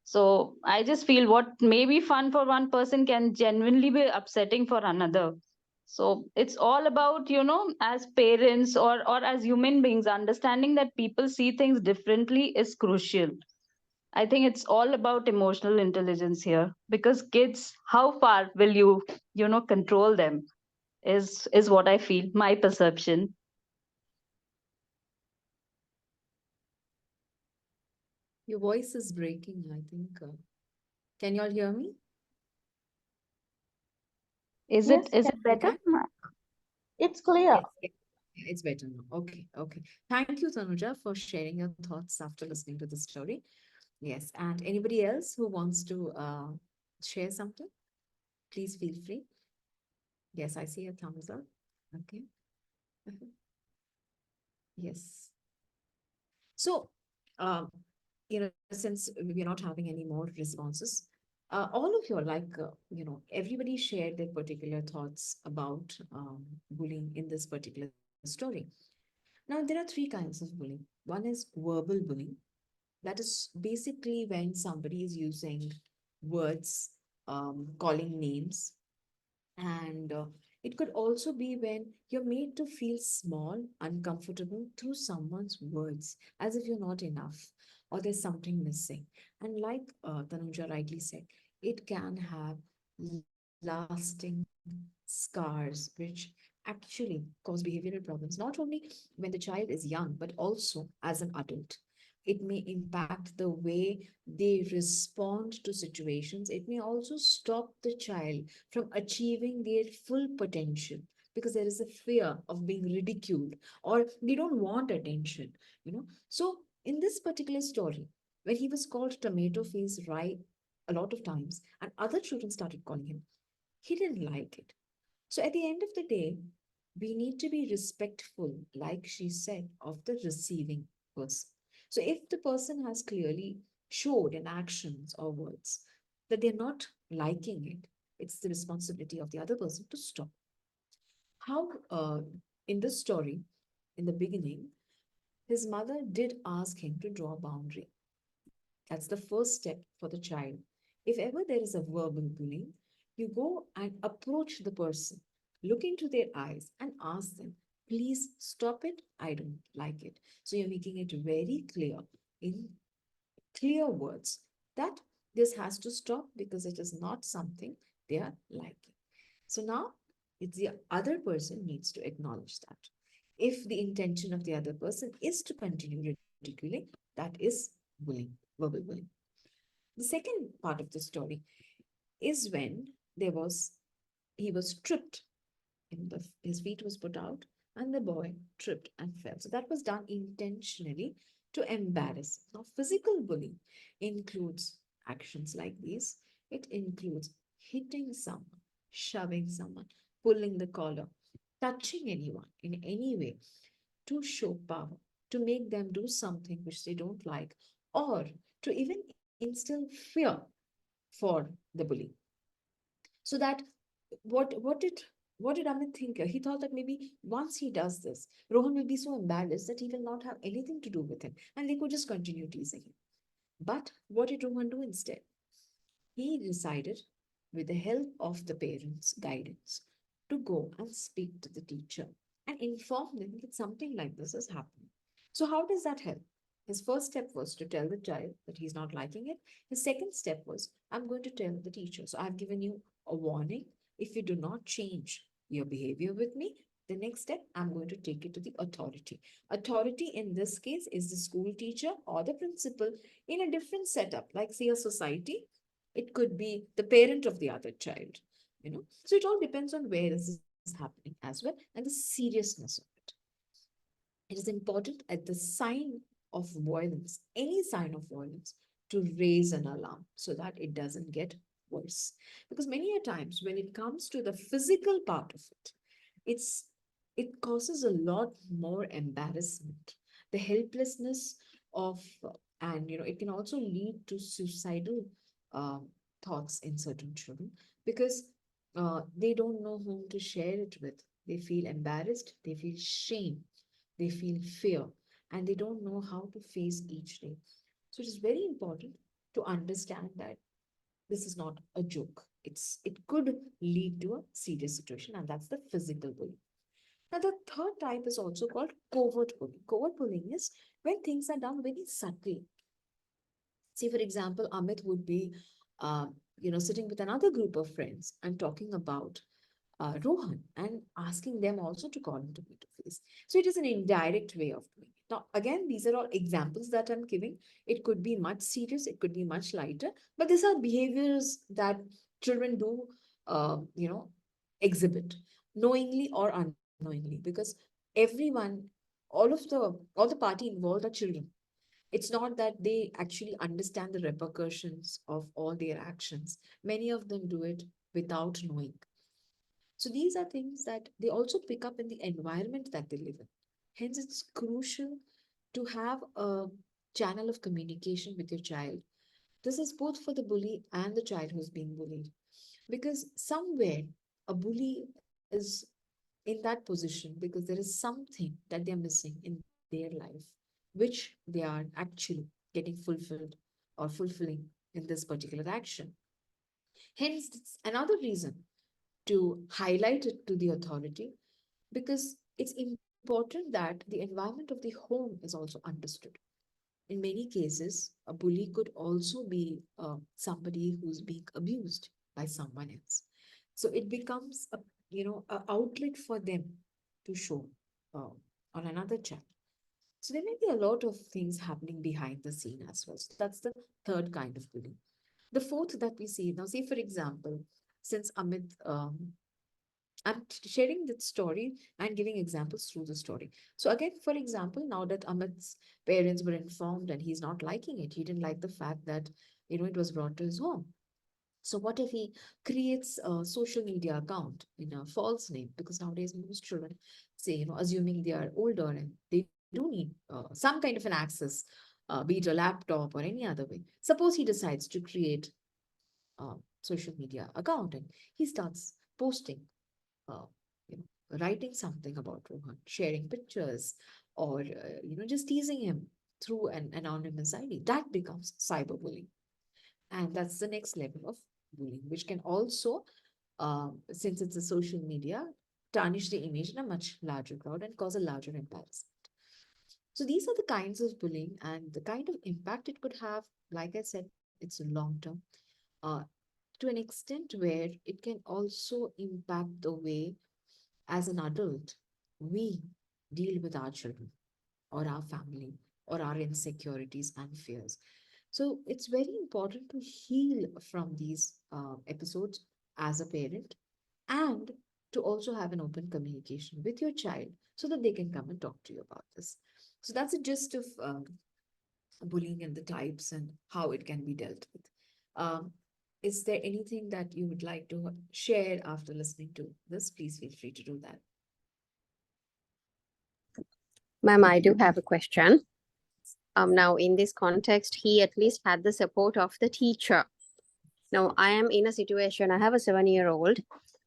So I just feel what may be fun for one person can genuinely be upsetting for another. So it's all about, as parents or as human beings, understanding that people see things differently is crucial. I think it's all about emotional intelligence here, because kids, how far will you control them is what I feel, my perception. Your voice is breaking, I think. Can you all hear me? Is Yes, it is it You better? can? it's clear. Yes, yes. Yeah, it's better now. Okay, okay. Thank you, Tanuja, for sharing your thoughts after listening to the story. Yes, and anybody else who wants to share something, please feel free. Yes, I see a thumbs up. Okay. Yes. So, um, since we're not having any more responses, all of you are like, everybody shared their particular thoughts about bullying in this particular story. Now, there are three kinds of bullying. One is verbal bullying. That is basically when somebody is using words, calling names, and it could also be when you're made to feel small, uncomfortable through someone's words, as if you're not enough or there's something missing. And like Tanuja rightly said, it can have lasting scars, which actually cause behavioral problems, not only when the child is young, but also as an adult. It may impact the way they respond to situations. It may also stop the child from achieving their full potential because there is a fear of being ridiculed or they don't want attention. So in this particular story, when he was called tomato face right a lot of times and other children started calling him, he didn't like it. So at the end of the day, we need to be respectful, like she said, of the receiving person. So if the person has clearly showed in actions or words that they're not liking it, it's the responsibility of the other person to stop. How in this story, in the beginning, his mother did ask him to draw a boundary. That's the first step for the child. If ever there is a verbal bullying, you go and approach the person, look into their eyes, and ask them, please stop it. I don't like it. So you're making it very clear in clear words that this has to stop because it is not something they are liking. So now it's the other person needs to acknowledge that. If the intention of the other person is to continue ridiculing, that is bullying, verbal bullying. The second part of the story is when there was he was tripped and his feet was put out and the boy tripped and fell. So that was done intentionally to embarrass. Now, physical bullying includes actions like these. It includes hitting someone, shoving someone, pulling the collar, touching anyone in any way to show power, to make them do something which they don't like, or to even instill fear for the bully. So that what what did what did Amit think? He thought that maybe once he does this, Rohan will be so embarrassed that he will not have anything to do with him and they could just continue teasing him. But what did Rohan do instead? He decided, with the help of the parents' guidance, to go and speak to the teacher and inform them that something like this is happening. So, how does that help? His first step was to tell the child that he's not liking it. His second step was, I'm going to tell the teacher. So I've given you a warning. If you do not change your behavior with me, the next step, I'm going to take it to the authority. Authority in this case is the school teacher or the principal in a different setup, like say a society. It could be the parent of the other child, you know. So it all depends on where this is happening as well and the seriousness of it. It is important at the sign of violence, any sign of violence, to raise an alarm so that it doesn't get worse. Because many a times when it comes to the physical part of it, it causes a lot more embarrassment, the helplessness of, and it can also lead to suicidal uh, thoughts in certain children because they don't know whom to share it with. They feel embarrassed, they feel shame, they feel fear, and they don't know how to face each day. So it is very important to understand that this is not a joke. It could lead to a serious situation, and that's the physical bullying. Now, the third type is also called covert bullying. Covert bullying is when things are done very subtly. See, for example, Amit would be, sitting with another group of friends and talking about Rohan and asking them also to call him to meet a face. So it is an indirect way of doing it. Now, again, these are all examples that I'm giving. It could be much serious, it could be much lighter, but these are behaviors that children do, exhibit knowingly or unknowingly because everyone, all the party involved are children. It's not that they actually understand the repercussions of all their actions. Many of them do it without knowing. So these are things that they also pick up in the environment that they live in. Hence, it's crucial to have a channel of communication with your child. This is both for the bully and the child who's being bullied. Because somewhere a bully is in that position because there is something that they're missing in their life, which they are actually getting fulfilled or fulfilling in this particular action. Hence, it's another reason to highlight it to the authority because it's important that the environment of the home is also understood. In many cases, a bully could also be somebody who's being abused by someone else. So it becomes a outlet for them to show on another child. So there may be a lot of things happening behind the scene as well. So that's the third kind of bullying. The fourth that we see now, say for example, since Amit I'm sharing that story and giving examples through the story. So again, for example, now that Amit's parents were informed and he's not liking it, he didn't like the fact that, it was brought to his home. So what if he creates a social media account in a false name? Because nowadays most children say, assuming they are older and they do need some kind of an access, be it a laptop or any other way. Suppose he decides to create a social media account and he starts posting uh, writing something about Rohan, sharing pictures, or just teasing him through an anonymous ID. That becomes cyberbullying, and that's the next level of bullying, which can also, since it's a social media, tarnish the image in a much larger crowd and cause a larger embarrassment. So these are the kinds of bullying and the kind of impact it could have. Like I said, it's long term. Uh, to an extent where it can also impact the way as an adult, we deal with our children or our family or our insecurities and fears. So it's very important to heal from these episodes as a parent and to also have an open communication with your child so that they can come and talk to you about this. So that's a gist of bullying and the types and how it can be dealt with. Is there anything that you would like to share after listening to this? Please feel free to do that. Ma'am, I do have a question. Now in this context, he at least had the support of the teacher. Now I am in a situation, I have a 7-year-old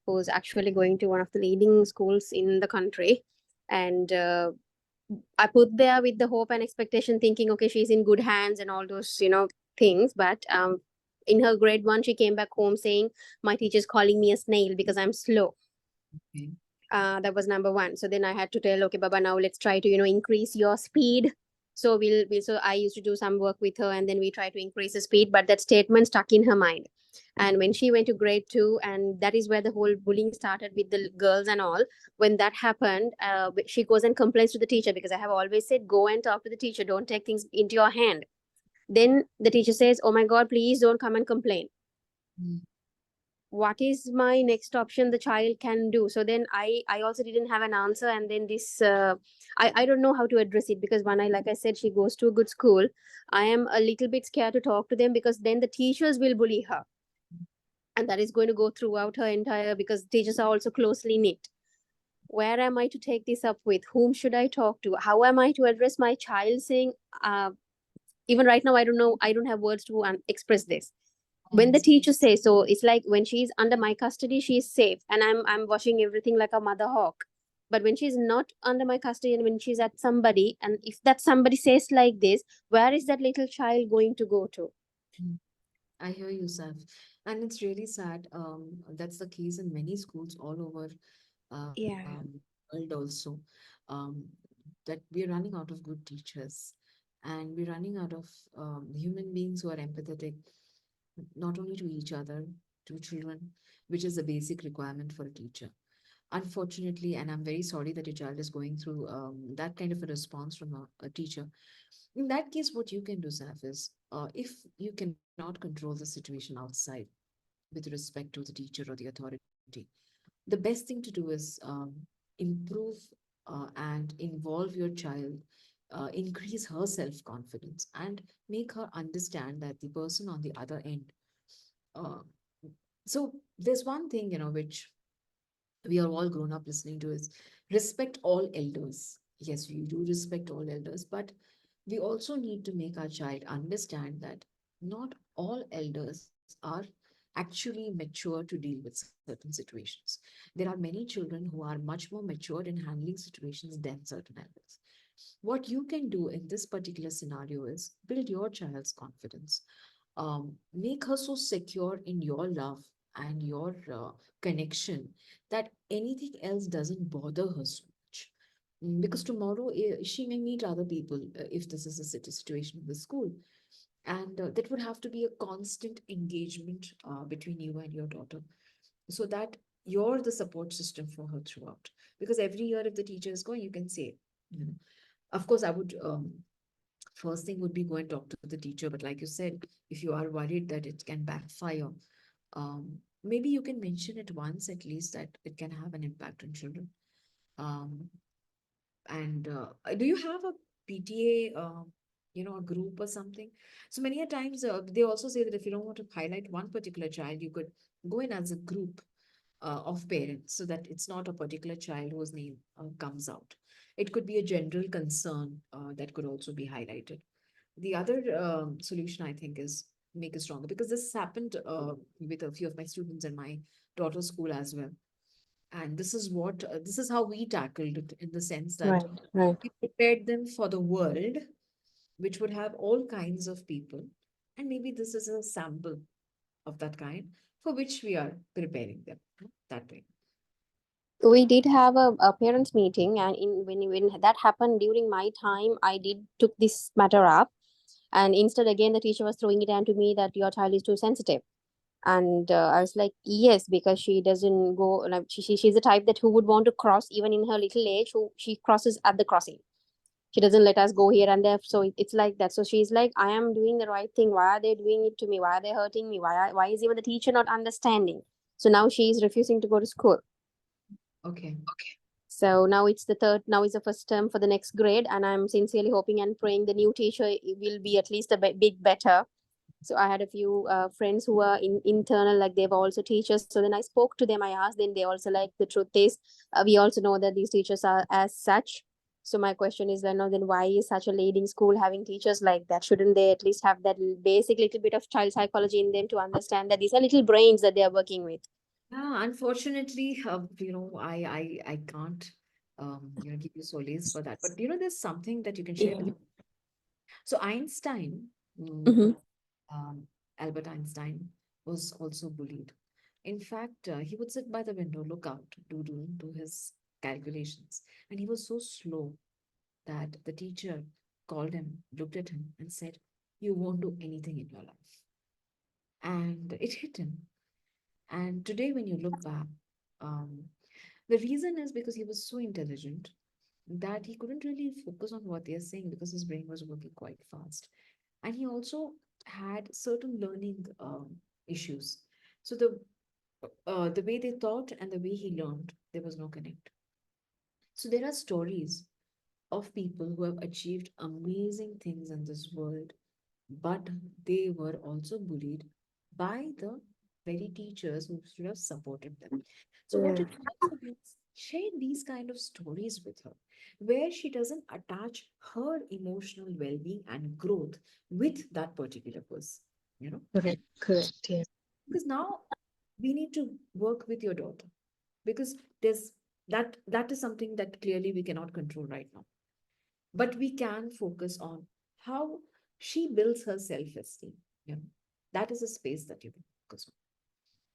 who's actually going to one of the leading schools in the country. And I put there with the hope and expectation, thinking, okay, she's in good hands and all those, things. But in her grade 1, she came back home saying, my teacher's calling me a snail because I'm slow. Okay. That was number 1. So then I had to tell, okay, Baba, now let's try to, increase your speed So so I used to do some work with her, and then we try to increase the speed, but that statement stuck in her mind. And when she went to grade 2, and that is where the whole bullying started with the girls and all. When that happened, she goes and complains to the teacher, because I have always said, go and talk to the teacher, don't take things into your hand. Then the teacher says, oh my God, please don't come and complain. Mm. What is my next option the child can do? So then I also didn't have an answer. And then this I don't know how to address it, because when I, like I said, she goes to a good school, I am a little bit scared to talk to them, because then the teachers will bully her, and that is going to go throughout her entire, because teachers are also closely knit. Where am I to take this up with? Whom should I talk to? How am I to address my child saying, even right now, I don't know, I don't have words to express this. When the teacher says so, it's like when she's under my custody, she's safe, and I'm watching everything like a mother hawk. But when she's not under my custody, and when she's at somebody, and if that somebody says like this, where is that little child going to go to? I hear you, Saf. And it's really sad. That's the case in many schools all over Yeah. world also. Um, that we're running out of good teachers, and we're running out of human beings who are empathetic, not only to each other, to children, which is a basic requirement for a teacher. Unfortunately, and I'm very sorry that your child is going through that kind of a response from a teacher. In that case, what you can do, Saf, is if you cannot control the situation outside with respect to the teacher or the authority, the best thing to do is improve and involve your child, increase her self-confidence, and make her understand that the person on the other end. Uh, so there's one thing, which we are all grown up listening to is respect all elders. Yes, we do respect all elders, but we also need to make our child understand that not all elders are actually mature to deal with certain situations. There are many children who are much more matured in handling situations than certain elders. What you can do in this particular scenario is build your child's confidence, make her so secure in your love and your connection that anything else doesn't bother her so much. Because tomorrow she may meet other people if this is a situation in the school. And that would have to be a constant engagement between you and your daughter, so that you're the support system for her throughout. Because every year, if the teacher is going, you can say, you know, of course, I would first thing would be go and talk to the teacher. But like you said, if you are worried that it can backfire, maybe you can mention it once at least that it can have an impact on children. Um, and do you have a PTA, a group or something? So many a times they also say that if you don't want to highlight one particular child, you could go in as a group of parents, so that it's not a particular child whose name comes out. It could be a general concern that could also be highlighted. The other solution, I think, is make it stronger, because this happened with a few of my students in my daughter's school as well. And this is how we tackled it, in the sense that Right. we prepared them for the world, which would have all kinds of people. And maybe this is a sample of that kind for which we are preparing them that way. We did have a parents meeting, and when that happened during my time, I did took this matter up. And instead, again, the teacher was throwing it onto me that your child is too sensitive. And I was like, yes, because she doesn't go, like, she's the type that who would want to cross even in her little age, who she crosses at the crossing. She doesn't let us go here and there. So it's like that. So she's like, I am doing the right thing. Why are they doing it to me? Why are they hurting me? Why is even the teacher not understanding? So now she is refusing to go to school. Okay. So now it's the first term for the next grade, and I'm sincerely hoping and praying the new teacher will be at least a bit better. So I had a few friends who are in internal, like they were also teachers. So then I spoke to them. I asked them. They also like, the truth is, we also know that these teachers are as such. So my question is, then why is such a leading school having teachers like that? Shouldn't they at least have that basic little bit of child psychology in them to understand that these are little brains that they are working with? Yeah, unfortunately, I can't, give you solace for that. But there's something that you can share with Yeah. me. So Einstein, Mhm. Albert Einstein, was also bullied. In fact, he would sit by the window, look out, do his calculations, and he was so slow that the teacher called him, looked at him, and said, "You won't do anything in your life." And it hit him. And today, when you look back, um, the reason is because he was so intelligent that he couldn't really focus on what they're saying because his brain was working quite fast. And he also had certain learning issues. So the way they thought and the way he learned, there was no connect. So there are stories of people who have achieved amazing things in this world, but they were also bullied by the very teachers who should have supported them. So what Yeah. you can do is share these kind of stories with her, where she doesn't attach her emotional well-being and growth with that particular person, you know, Correct. Correct. Yeah. because now we need to work with your daughter because there's that is something that clearly we cannot control right now, but we can focus on how she builds her self-esteem. You know, that is a space that you can focus on.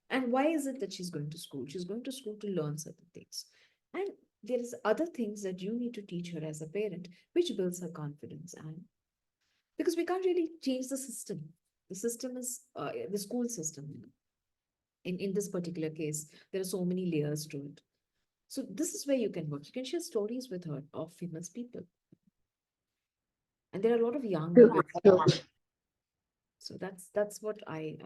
And why is it that she's going to school? She's going to school to learn certain things, and there is other things that you need to teach her as a parent, which builds her confidence. And because we can't really change the system is the school system. In this particular case, there are so many layers to it. So this is where you can work. You can share stories with her of famous people. And there are a lot of young True. women. True. So that's what I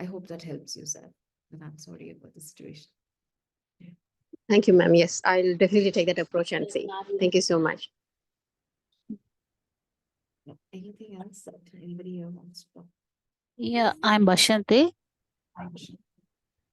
hope that helps you, Sir. And I'm sorry about the situation. Thank you, ma'am. Yes, I'll definitely take that approach and see. Thank you so much. Yeah. Anything else that anybody here wants to talk? Yeah, I'm Bashanti.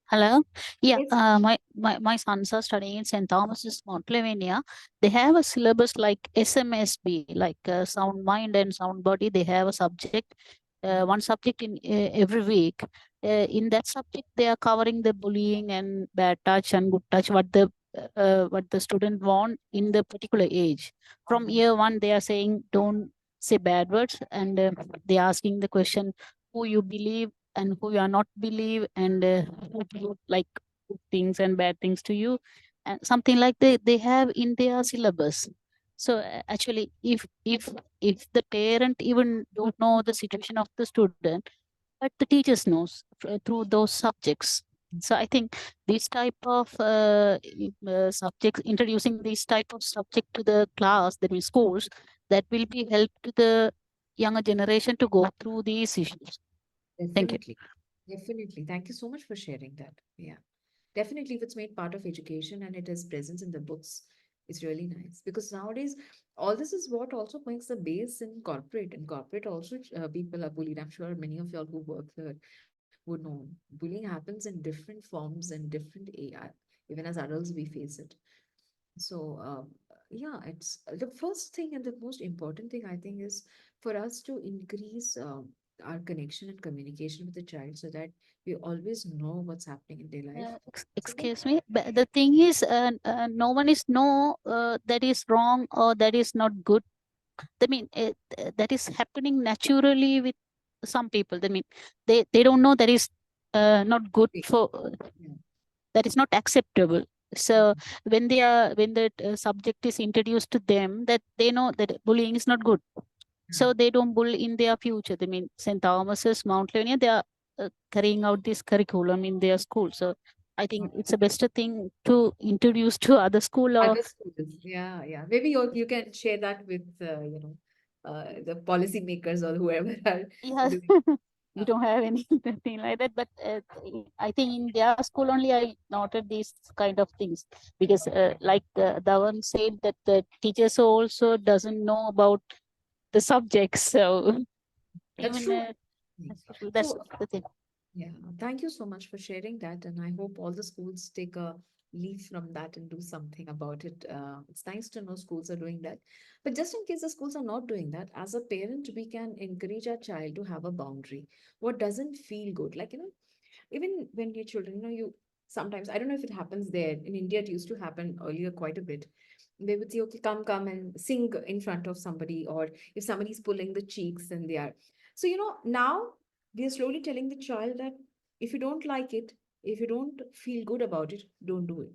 Hello. Yeah, Yes. my sons are studying in St. Thomas's, Mount Lavinia. They have a syllabus like SMSB, like sound mind and sound body. They have a subject, one subject in every week. In that subject, they are covering the bullying and bad touch and good touch, what the student want in the particular age. From year one, they are saying don't say bad words, and they are asking the question who you believe and who you are not believe, and who do like good things and bad things to you, and something like they have in their syllabus. So actually, if the parent even don't know the situation of the student, but the teachers knows through those subjects. So I think this type of subjects, introducing this type of subject to the class, that means schools, that will be help to the younger generation to go through these issues. Thank you. Definitely. Definitely. Thank you so much for sharing that. Yeah. Definitely, if it's made part of education and it has presence in the books, it's really nice. Because nowadays, all this is what also makes the base in corporate. In corporate, also, people are bullied. I'm sure many of y'all who work there would know. Bullying happens in different forms and different AI. Even as adults, we face it. So, yeah, it's the first thing and the most important thing I think is for us to increase our connection and communication with the child so that we always know what's happening in their life. Excuse me, but the thing is, no one is know that is wrong or that is not good. I mean, that is happening naturally with some people. I mean, they don't know that is not good for, that is not acceptable. So when the subject is introduced to them, that they know that bullying is not good. So they don't bully in their future. I mean, St. Thomas's, Mount Lavinia, they are carrying out this curriculum in their school. So I think it's a best thing to introduce to other school or Other schools, yeah, yeah. Maybe you can share that with the policymakers or whoever are yeah. doing. We don't have anything like that, but I think in their school only I noted these kind of things, because like Dhawan said, that the teachers also doesn't know about the subjects. So That's even true. that's So, the thing. yeah, thank you so much for sharing that. And I hope all the schools take a leaf from that and do something about it. It's nice to know schools are doing that. But just in case the schools are not doing that, as a parent, we can encourage our child to have a boundary. What doesn't feel good? Like, even when your children, you sometimes, I don't know if it happens there. In India, it used to happen earlier quite a bit. They would say, okay, come and sing in front of somebody, or if somebody's pulling the cheeks and they are. So, now we are slowly telling the child that if you don't like it, if you don't feel good about it, don't do it.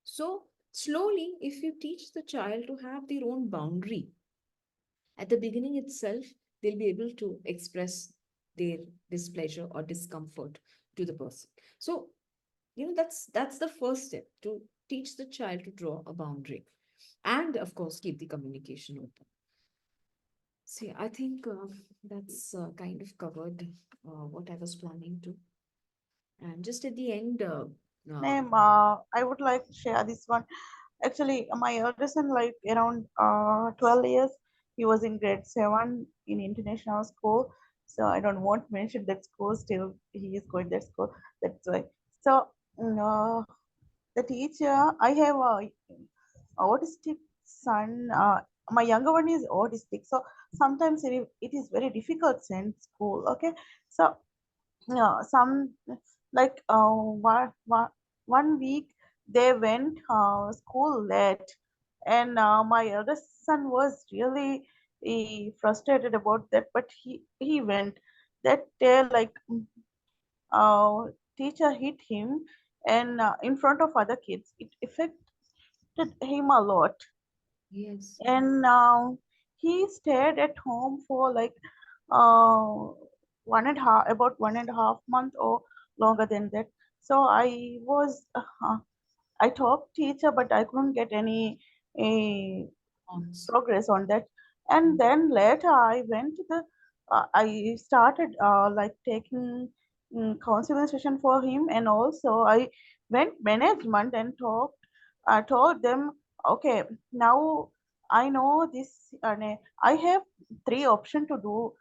So, slowly, if you teach the child to have their own boundary, At the beginning itself, they'll be able to express their displeasure or discomfort to the person. So, that's the first step, to teach the child to draw a boundary, and of course keep the communication open. See, I think that's kind of covered what I was planning to. And just at the end, Ma'am, I would like to share this one. Actually, my eldest son, like around 12 years, he was in grade 7 in international school. So I don't want to mention that school, still he is going that school. That's why. So the teacher, I have a autistic son. My younger one is autistic. So sometimes it is very difficult in school. Okay. So yeah, some like one week they went school late, and my eldest son was really frustrated about that, but he went that day. Like uh, teacher hit him, and in front of other kids, it affected him a lot, yes. and he stayed at home for like uh, about 1.5 month or longer than that. So I talked teacher, but I couldn't get any Ons. progress on that. And then later I went to the, I started like taking counseling session for him, and also I went management and I told them, okay, now I know this, I have three options to do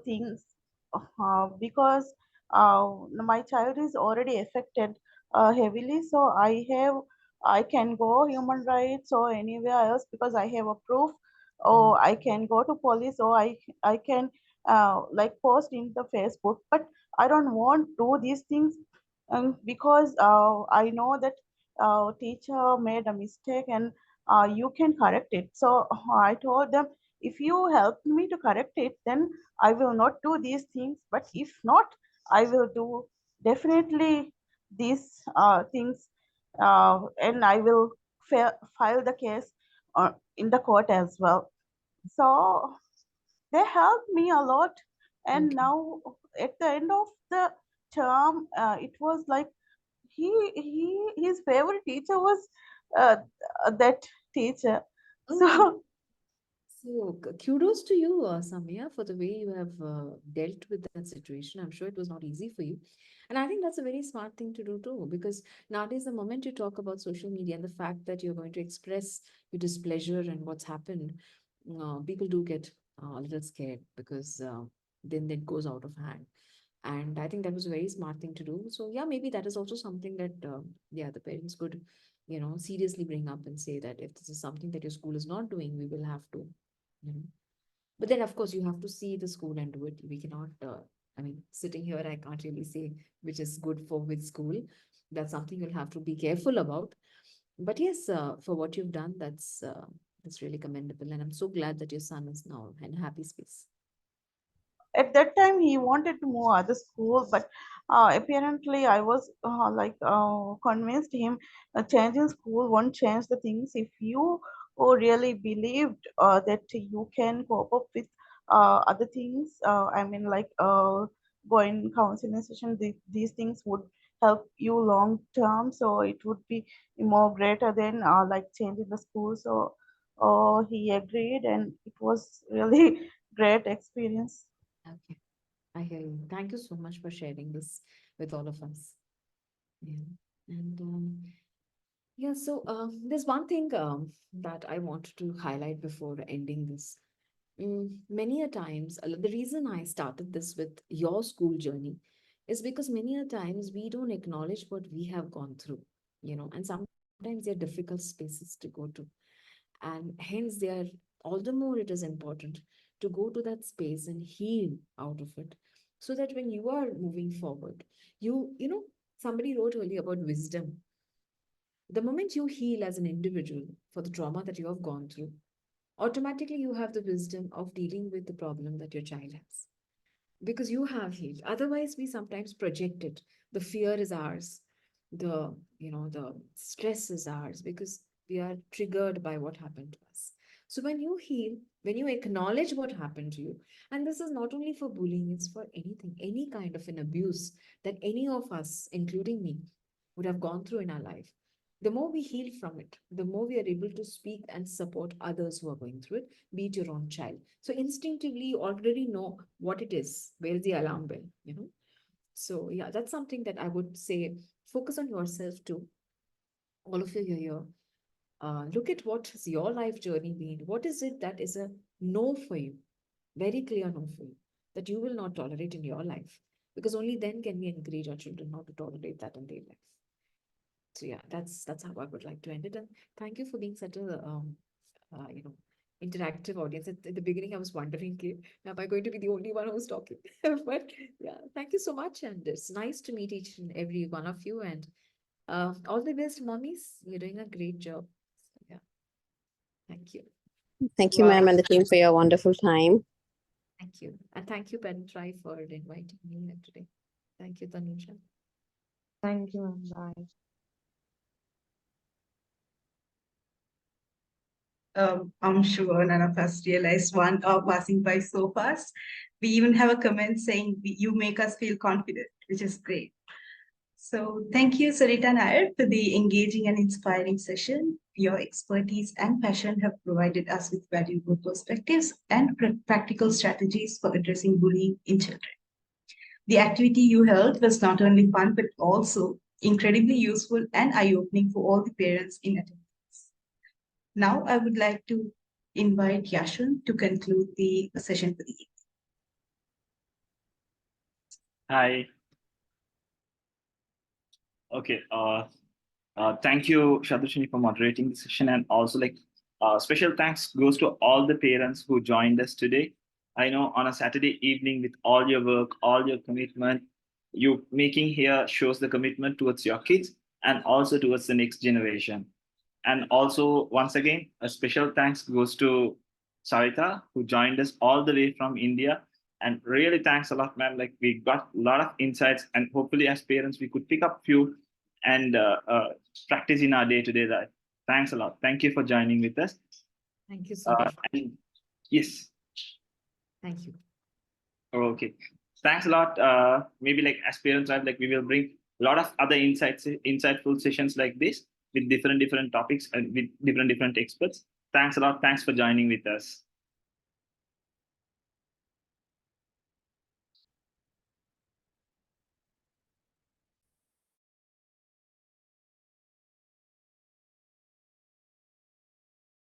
things because my child is already affected heavily, so I can go human rights or anywhere else because I have a proof, or I can go to police, or I can like post in the Facebook, but I don't want to do these things because I know that teacher made a mistake, and you can correct it. So I told them, if you help me to correct it, then I will not do these things, but if not, I will do definitely these things, and I will file the case in the court as well. So they helped me a lot, and Okay. now at the end of the term, it was like his favorite teacher was uh, that teacher. Oh, So so kudos to you, Samya, for the way you have dealt with that situation. I'm sure it was not easy for you. And I think that's a very smart thing to do too, because nowadays, the moment you talk about social media and the fact that you're going to express your displeasure and what's happened, people do get a little scared, because then it goes out of hand. And I think that was a very smart thing to do. So yeah, maybe that is also something that yeah, the parents could, seriously bring up and say that if this is something that your school is not doing, we will have to, you know. But then of course you have to see the school and do it. We cannot. I mean, sitting here, I can't really say which is good for which school. That's something you'll have to be careful about. But yes, for what you've done, that's really commendable, and I'm so glad that your son is now in a happy space. at that time he wanted to move other school, but apparently I was convinced him changing school won't change the things. If you really believed that you can cope up with other things, I mean, like going counseling session, these things would help you long term, so it would be more greater than like changing the school. So he agreed, and it was really great experience. Okay. I hear you. Thank you so much for sharing this with all of us. Yeah. And yeah, so there's one thing that I wanted to highlight before ending this. Many a times, the reason I started this with your school journey is because many a times we don't acknowledge what we have gone through, and sometimes they're difficult spaces to go to. And hence, they are all the more it is important to go to that space and heal out of it, so that when you are moving forward, somebody wrote earlier about wisdom. The moment you heal as an individual for the trauma that you have gone through, automatically you have the wisdom of dealing with the problem that your child has, because you have healed. Otherwise, we sometimes project it. The fear is ours. The stress is ours, because we are triggered by what happened to us. So when you heal, when you acknowledge what happened to you, and this is not only for bullying, it's for anything, any kind of an abuse that any of us, including me, would have gone through in our life. The more we heal from it, the more we are able to speak and support others who are going through it, be it your own child. So instinctively, you already know what it is. Where is the alarm bell? You know. So yeah, that's something that I would say. Focus on yourself too. All of you here. Look at what has your life journey been. What is it that is a no for you? Very clear no for you that you will not tolerate in your life, because only then can we encourage our children not to tolerate that in their life. So yeah, that's how I would like to end it. And thank you for being such a interactive audience. At the beginning, I was wondering, "Okay, am I going to be the only one who's talking?" But yeah, thank you so much, and it's nice to meet each and every one of you. And all the best, mommies. You're doing a great job. So, yeah, thank you. Thank you, Wow. ma'am, and the team for your wonderful time. Thank you. And thank you, Parent Tribe, for inviting me here today. Thank you, Tanuja. Thank you, ma'am. Bye. I'm sure none of us realized 1 hour passing by so fast. We even have a comment saying you make us feel confident, which is great. So thank you, Sarita Nair, for the engaging and inspiring session. Your expertise and passion have provided us with valuable perspectives and practical strategies for addressing bullying in children. The activity you held was not only fun, but also incredibly useful and eye-opening for all the parents in attendance. Now I would like to invite Yashun to conclude the session for the evening. Hi. Okay. Thank you, Shadrushini, for moderating the session, and also special thanks goes to all the parents who joined us today. I know on a Saturday evening with all your work, all your commitment, you making here shows the commitment towards your kids and also towards the next generation. And also, once again, a special thanks goes to Sarita, who joined us all the way from India. And really thanks a lot, ma'am. Like, we got a lot of insights, and hopefully as parents, we could pick up few and practice in our day-to-day life. Thanks a lot. Thank you for joining with us. Thank you so much. And yes. Thank you. Okay. Thanks a lot. Maybe as parents, right, we will bring a lot of other insightful sessions like this with different topics and with different experts. Thanks a lot. Thanks for joining with us.